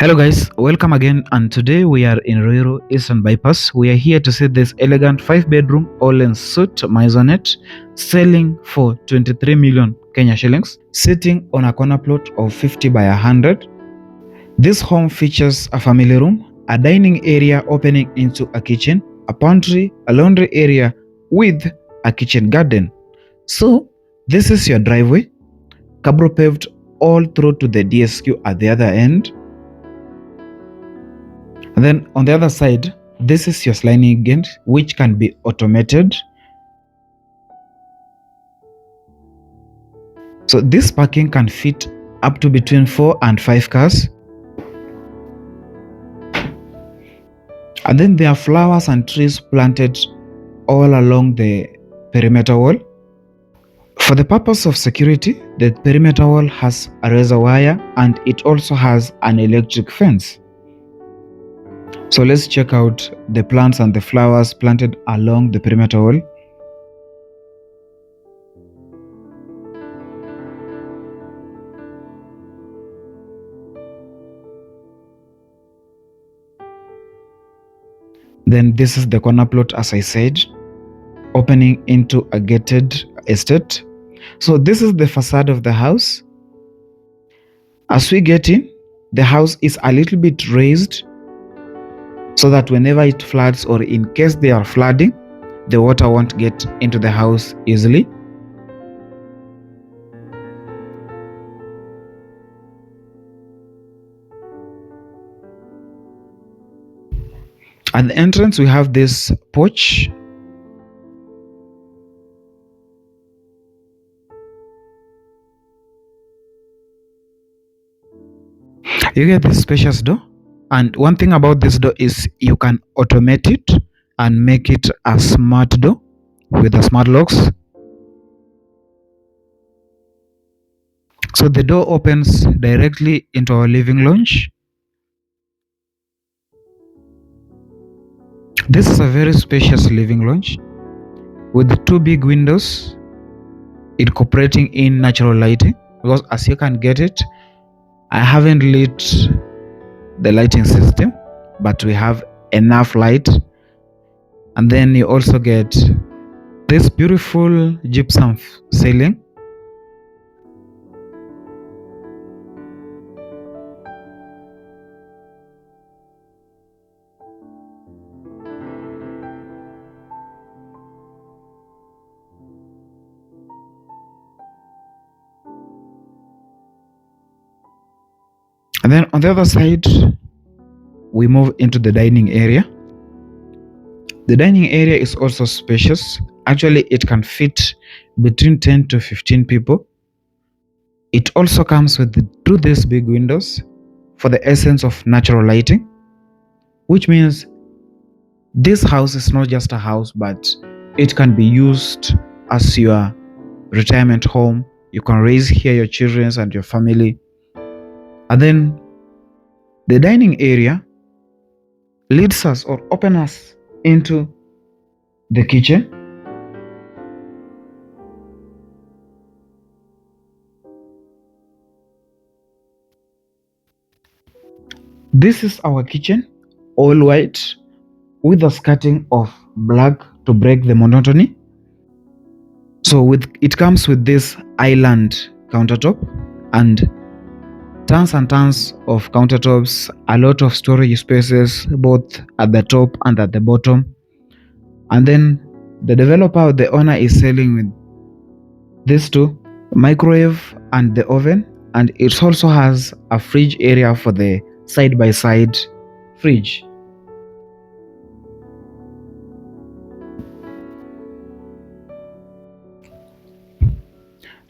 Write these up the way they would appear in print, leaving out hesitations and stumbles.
Hello guys, welcome again, and today we are in Ruiru Eastern Bypass. We are here to see this elegant 5-bedroom all-ensuite Maissonete selling for 23 million Kenya shillings, sitting on a corner plot of 50 by 100. This home features a family room, a dining area opening into a kitchen, a pantry, a laundry area with a kitchen garden. So this is your driveway, cabro paved all through to the DSQ at the other end. And then on the other side, this is your sliding gate, which can be automated. So this parking can fit up to between 4 and 5 cars. And then there are flowers and trees planted all along the perimeter wall. For the purpose of security, the perimeter wall has a razor wire and it also has an electric fence. So let's check out the plants and the flowers planted along the perimeter wall. Then this is the corner plot, as I said, opening into a gated estate. So this is the facade of the house. As we get in, the house is a little bit raised so that whenever it floods, or in case they are flooding, the water won't get into the house easily. At the entrance, we have this porch. You get this spacious door, and one thing about this door is you can automate it and make it a smart door with the smart locks. So the door opens directly into our living lounge. This is a very spacious living lounge with 2 big windows incorporating in natural lighting, because as you can get it, I haven't lit the lighting system, but we have enough light. And then you also get this beautiful gypsum ceiling. And then on the other side, we move into the dining area. The dining area is also spacious. Actually, it can fit between 10 to 15 people. It also comes with 2 these big windows for the essence of natural lighting, which means this house is not just a house, but it can be used as your retirement home. You can raise here your children and your family. And then the dining area leads us or opens us into the kitchen. This is our kitchen, all white, with a skirting of black to break the monotony. So it comes with this island countertop and tons and tons of countertops, a lot of storage spaces both at the top and at the bottom. And then the developer, the owner, is selling with these 2, microwave and the oven, and it also has a fridge area for the side-by-side fridge.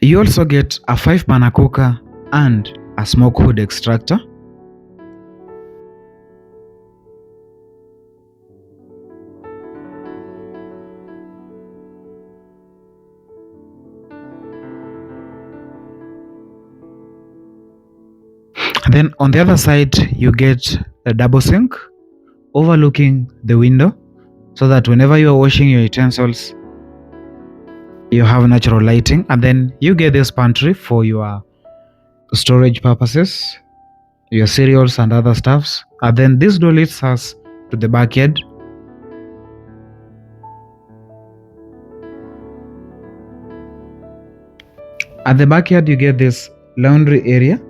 You also get a 5-burner cooker and a smoke hood extractor. Then on the other side, you get a double sink overlooking the window, so that whenever you are washing your utensils, you have natural lighting. And then you get this pantry for your storage purposes. your cereals and other stuffs. And then this door leads us to the backyard. At the backyard, you get this laundry area.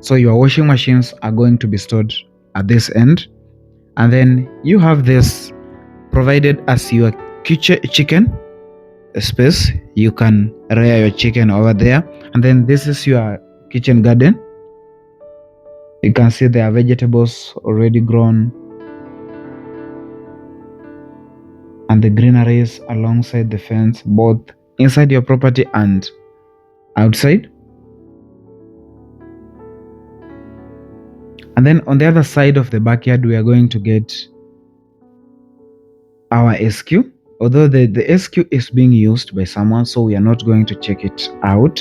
So your washing machines are going to be stored at this end. And then you have this provided as your chicken space. You can rear your chicken over there. And then this is your kitchen garden. You can see there are vegetables already grown, and the greeneries alongside the fence, both inside your property and outside. And then on the other side of the backyard, we are going to get our SQ. Although the SQ is being used by someone, so we are not going to check it out.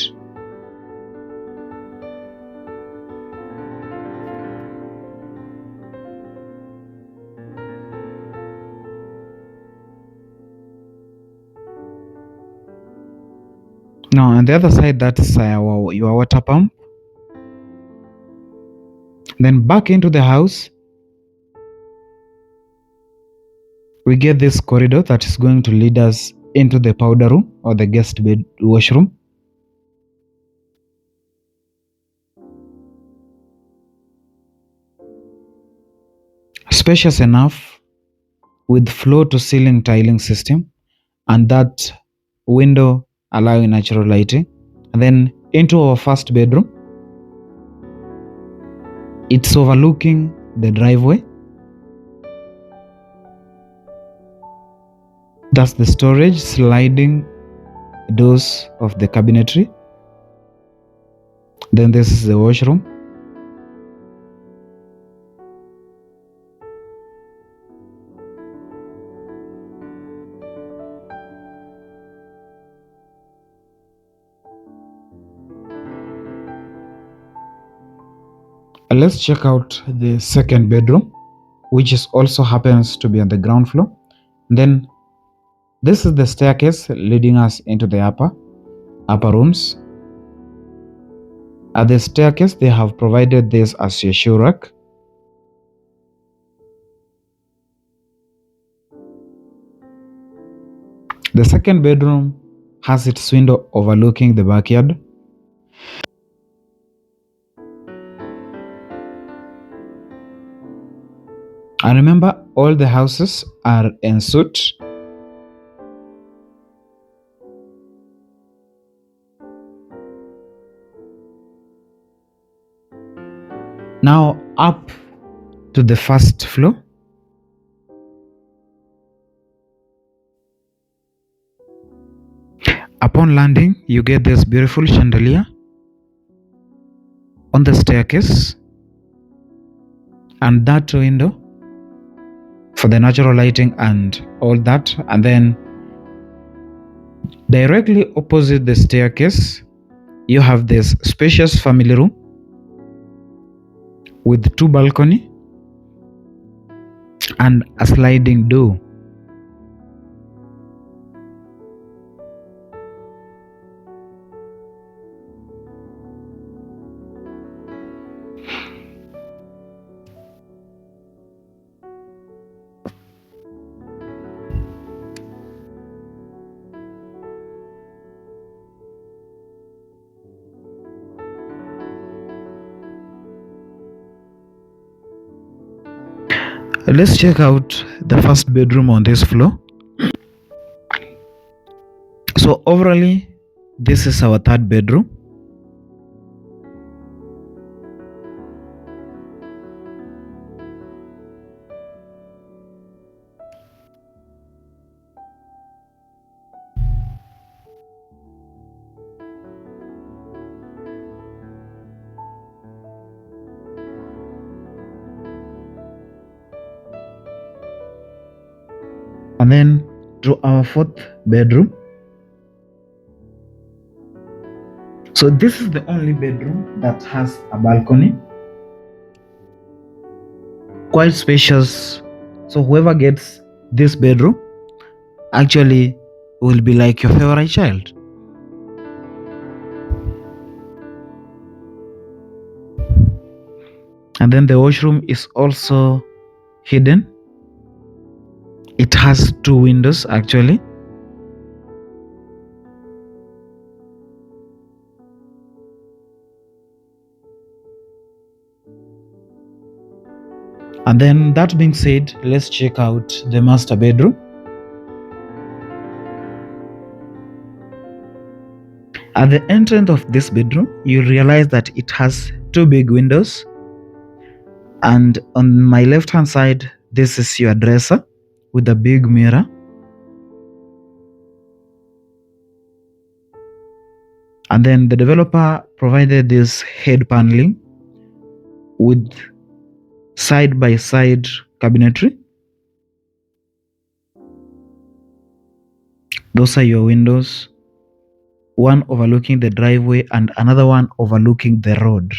Now on the other side, that's your water pump. Then back into the house, we get this corridor that is going to lead us into the powder room or the guest bed washroom. Spacious enough with floor to ceiling tiling system, and that window allowing natural lighting. And then into our first bedroom, it's overlooking the driveway. That's the storage sliding doors of the cabinetry. Then this is the washroom. Let's check out the second bedroom, which is also happens to be on the ground floor. Then this is the staircase leading us into the upper rooms. At the staircase, they have provided this as your shoe rack. The second bedroom has its window overlooking the backyard. And remember, all the houses are Ensuite. Now up to the first floor. Upon landing, you get this beautiful chandelier on the staircase, and that window for the natural lighting and all that. And then directly opposite the staircase, you have this spacious family room with 2 balconies and a sliding door. Let's check out the first bedroom on this floor. So overall, this is our third bedroom. And then to our fourth bedroom. So this is the only bedroom that has a balcony. Quite spacious. So whoever gets this bedroom actually will be like your favorite child. And then the washroom is also hidden. It has 2 windows actually. And then that being said, let's check out the master bedroom. At the entrance of this bedroom, you realize that it has 2 big windows. And on my left hand side, this is your dresser with a big mirror. And then the developer provided this head paneling with side by side cabinetry. Those are your windows, one overlooking the driveway and another one overlooking the road.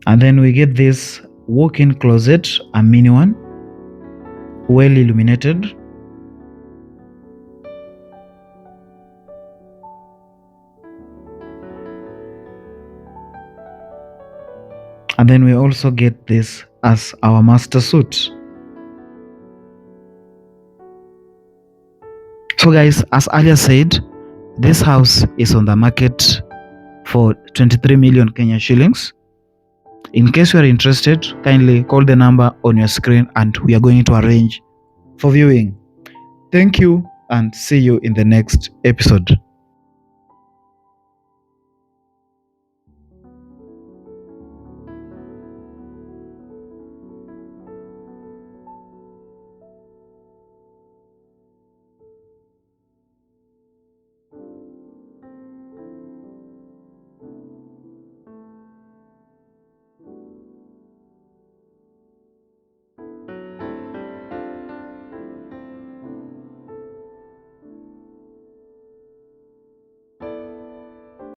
And then we get this walk-in closet, a mini one, well illuminated. And then we also get this as our master suite. So guys, as earlier said, this house is on the market for 23 million Kenya shillings. In case you are interested, kindly call the number on your screen and we are going to arrange for viewing. Thank you and see you in the next episode.